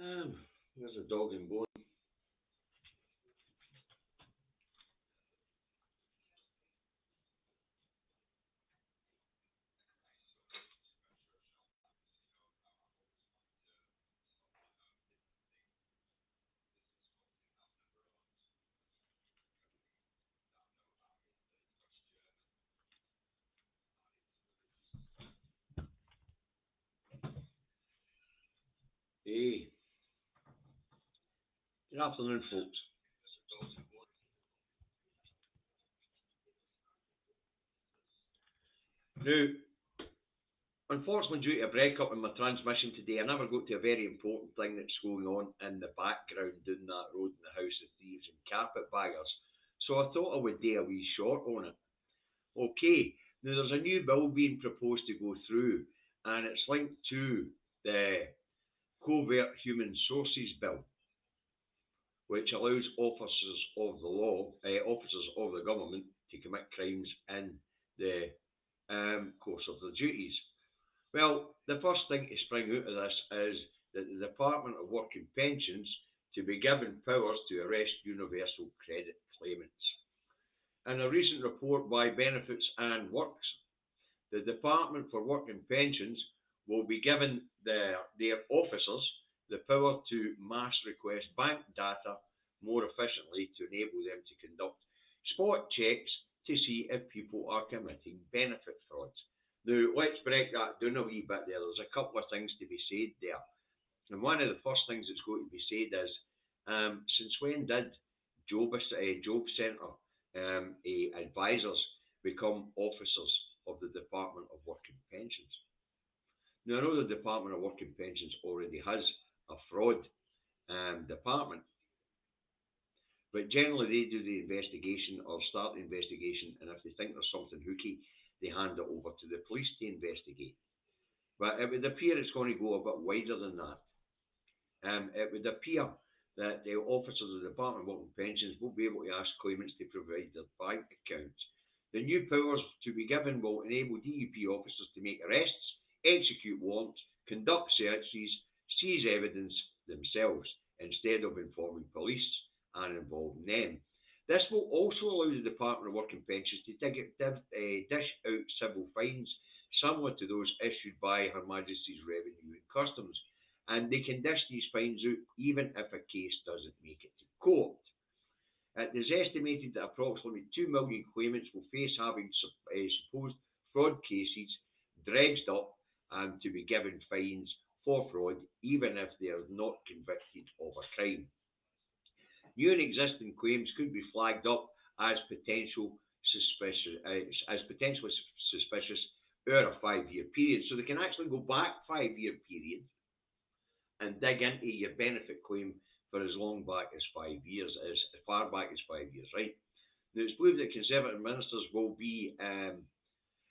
Um, there's a dog and bone. Hey, good afternoon, folks. Now, unfortunately, due to a breakup in my transmission today, I never got to a very important thing that's going on in the background down that road in the House of Thieves and Carpetbaggers. So I thought I would do a wee short on it. Okay, now there's a new bill being proposed to go through, and it's linked to the Covert Human Sources Bill, which allows officers of the law, officers of the government, to commit crimes in the course of their duties. Well, the first thing to spring out of this is that the Department of Work and Pensions to be given powers to arrest universal credit claimants. In a recent report by Benefits and Works, the Department for Work and Pensions will be given their officers the power to mass request bank data more efficiently to enable them to conduct spot checks to see if people are committing benefit frauds. Now, let's break that down a wee bit there. There's a couple of things to be said there. And one of the first things that's going to be said is, since when did Job Centre advisors become officers of the Department of Work and Pensions? Now, I know the Department of Work and Pensions already has a fraud department, but generally they do the investigation or start the investigation, and if they think there's something hooky, they hand it over to the police to investigate. But it would appear it's going to go a bit wider than that. It would appear that the officers of the Department of Work and Pensions will be able to ask claimants to provide their bank accounts. The new powers to be given will enable DUP officers to make arrests, execute warrants, conduct searches, seize evidence themselves instead of informing police and involving them. This will also allow the Department of Work and Pensions to dish out civil fines similar to those issued by Her Majesty's Revenue and Customs, and they can dish these fines out even if a case doesn't make it to court. It is estimated that approximately 2 million claimants will face having supposed fraud cases dredged up and to be given fines for fraud, even if they are not convicted of a crime. New and existing claims could be flagged up as potentially suspicious over a 5-year period. So they can actually go back 5-year period and dig into your benefit claim for as long back as 5 years, as far back as 5 years, right? Now, it's believed that Conservative ministers will be,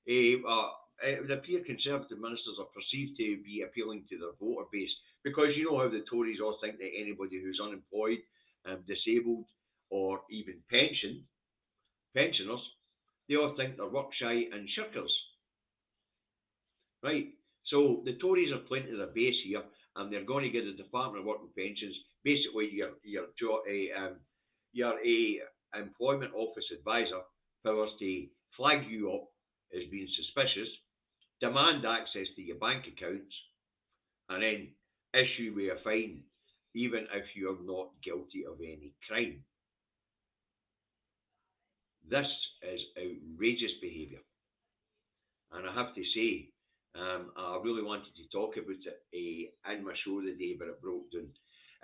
it would appear Conservative ministers are perceived to be appealing to their voter base, because you know how the Tories all think that anybody who's unemployed, disabled, or even pensioners, they all think they're work shy and shirkers, right? So the Tories are playing to their base here, and they're going to give the Department of Work and Pensions basically your employment office advisor powers to flag you up as being suspicious, demand access to your bank accounts, and then issue you a fine, even if you're not guilty of any crime. This is outrageous behaviour, and I have to say, I really wanted to talk about it in my show the day, but it broke down.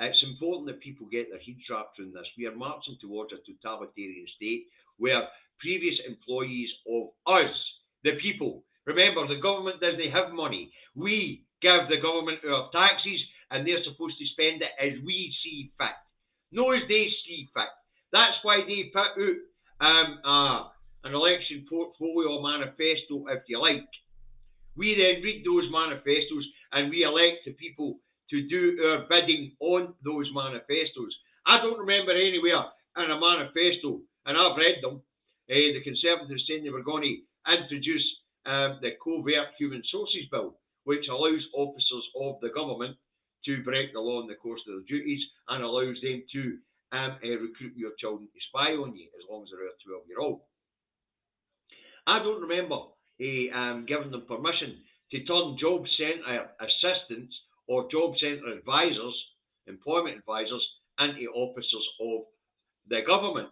It's important that people get their heads wrapped around this. We are marching towards a totalitarian state where previous employees of us, the people, remember the government doesn't have money. We give the government our taxes, and they're supposed to spend it as we see fit, not as they see fit. That's why they put out an election portfolio manifesto, if you like. We then read those manifestos and we elect the people to do our bidding on those manifestos. I don't remember anywhere in a manifesto, and I've read them, the Conservatives saying they were going to introduce the Covert Human Sources Bill, which allows officers of the government to break the law in the course of their duties, and allows them to recruit your children to spy on you as long as they're a 12-year-old. I don't remember giving them permission to turn job centre assistants or job centre advisors, employment advisors, into officers of the government.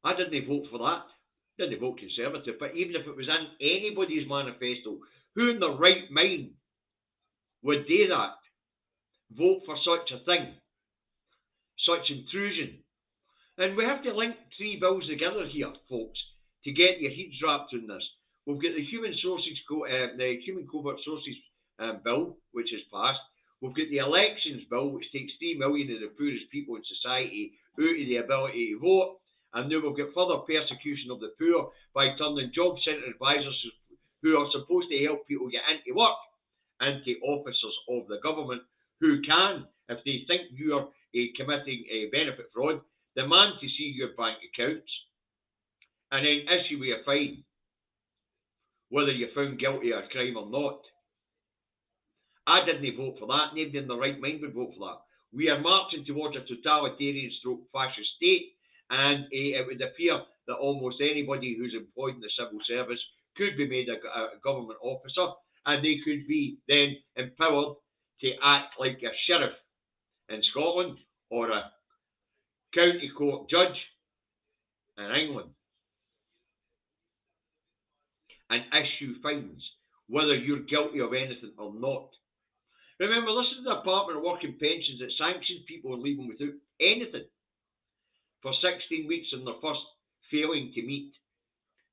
I didn't vote for that. Didn't vote Conservative, but even if it was in anybody's manifesto, who in their right mind would do that? Vote for such a thing, such intrusion. And we have to link three bills together here, folks, to get your heads wrapped in this. We've got the Human Covert Sources Bill, which is passed. We've got the Elections Bill, which takes 3 million of the poorest people in society out of the ability to vote. And then we've got further persecution of the poor by turning job centre advisors who are supposed to help people get into work into officers of the government who can, if they think you're committing a benefit fraud, demand to see your bank accounts and then issue you a fine, whether you're found guilty of a crime or not. I didn't vote for that. Nobody in the right mind would vote for that. We are marching towards a totalitarian stroke fascist state, and it would appear that almost anybody who's employed in the civil service could be made a government officer, and they could be then empowered to act like a sheriff in Scotland or a county court judge in England and issue fines, whether you're guilty of anything or not. Remember, this is the Department of Work and Pensions that sanctions people and leave them without anything for 16 weeks on their first failing to meet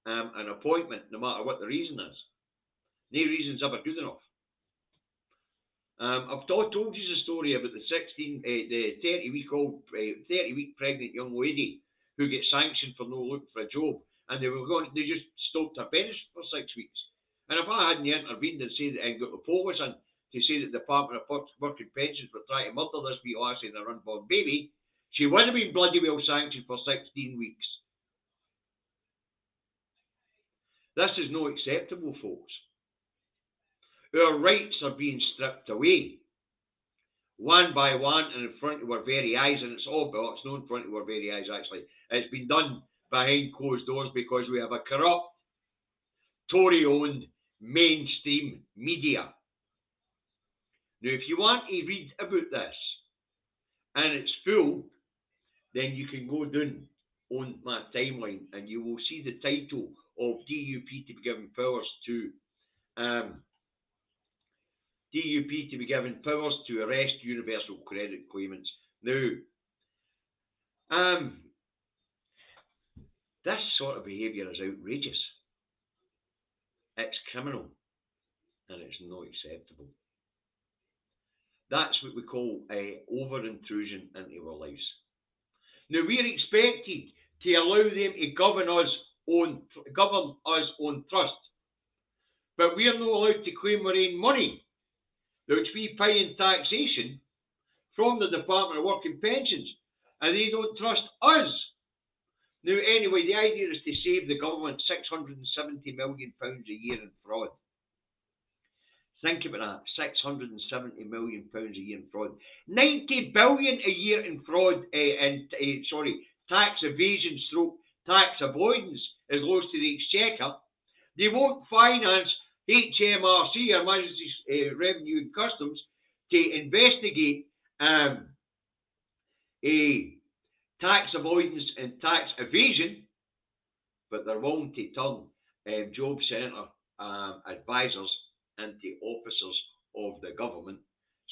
an appointment, no matter what the reason is. No reason's ever good enough. I've told you the story about the 30-week pregnant young lady who gets sanctioned for no looking for a job, and they just stopped her benefits for 6 weeks. And if I hadn't intervened and said and got the police in to say that the Department of Work and Pensions were trying to murder this wee lassie and her unborn baby, she would have been bloody well sanctioned for 16 weeks. This is not acceptable, folks. Our rights are being stripped away, one by one, and in front of our very eyes, and it's not in front of our very eyes, actually. It's been done behind closed doors because we have a corrupt, Tory-owned mainstream media. Now, if you want to read about this, and it's full, then you can go down on my timeline, and you will see the title of DUP to be given powers to arrest universal credit claimants. Now, this sort of behaviour is outrageous. It's criminal, and it's not acceptable. That's what we call over-intrusion into our lives. Now, we're expected to allow them to govern us on trust, but we're not allowed to claim our own money, which we pay in taxation from the Department of Work and Pensions, and they don't trust us. Now, anyway, the idea is to save the government £670 million a year in fraud. Think about that, £670 million a year in fraud. 90 billion a year in fraud, tax evasion / tax avoidance is lost to the Exchequer. They won't finance HMRC, Her Majesty's Revenue and Customs, to investigate tax avoidance and tax evasion, but they're willing to turn job centre advisors into officers of the government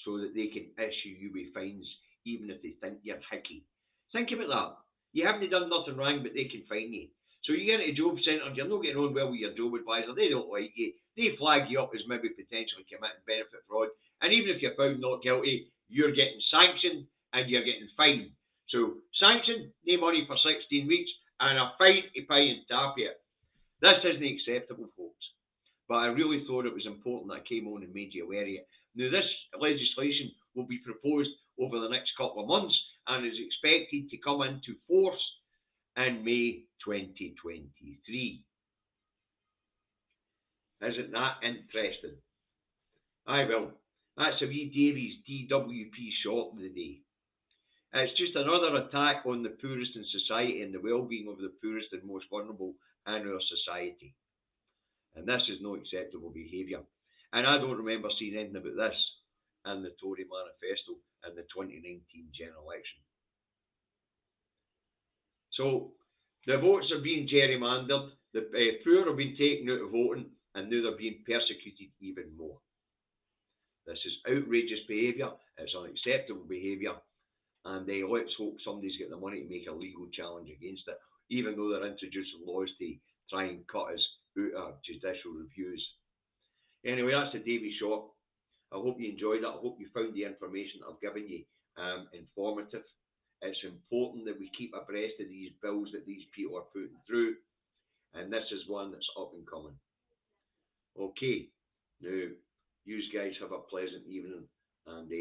so that they can issue you with fines even if they think you're hickey. Think about that. You haven't done nothing wrong, but they can fine you. So you get into a job centre and you're not getting on well with your job advisor, they don't like you, they flag you up as maybe potentially committing benefit fraud, and even if you're found not guilty, you're getting sanctioned and you're getting fined. So sanction, no money for 16 weeks, and a fine to pay in Tapia. This isn't acceptable, folks. But I really thought it was important that I came on and made you aware of it. Now, this legislation will be proposed over the next couple of months and is expected to come into force in May 2023. Isn't that interesting? I will. That's a wee Davies DWP shot of the day. It's just another attack on the poorest in society and the well-being of the poorest and most vulnerable in our society. And this is no acceptable behaviour. And I don't remember seeing anything about this in the Tory manifesto in the 2019 general election. So the votes are being gerrymandered, the poor are being taken out of voting, and now they're being persecuted even more. This is outrageous behaviour, it's unacceptable behaviour, and let's hope somebody's got the money to make a legal challenge against it, even though they're introducing laws to try and cut us out of judicial reviews. Anyway, that's the Davy Short. I hope you enjoyed it. I hope you found the information I've given you informative. It's important that we keep abreast of these bills that these people are putting through, and this is one that's up and coming. Okay, now, you guys have a pleasant evening and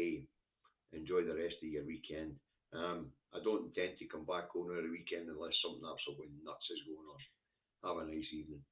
enjoy the rest of your weekend. I don't intend to come back home over the weekend unless something absolutely nuts is going on. Have a nice evening.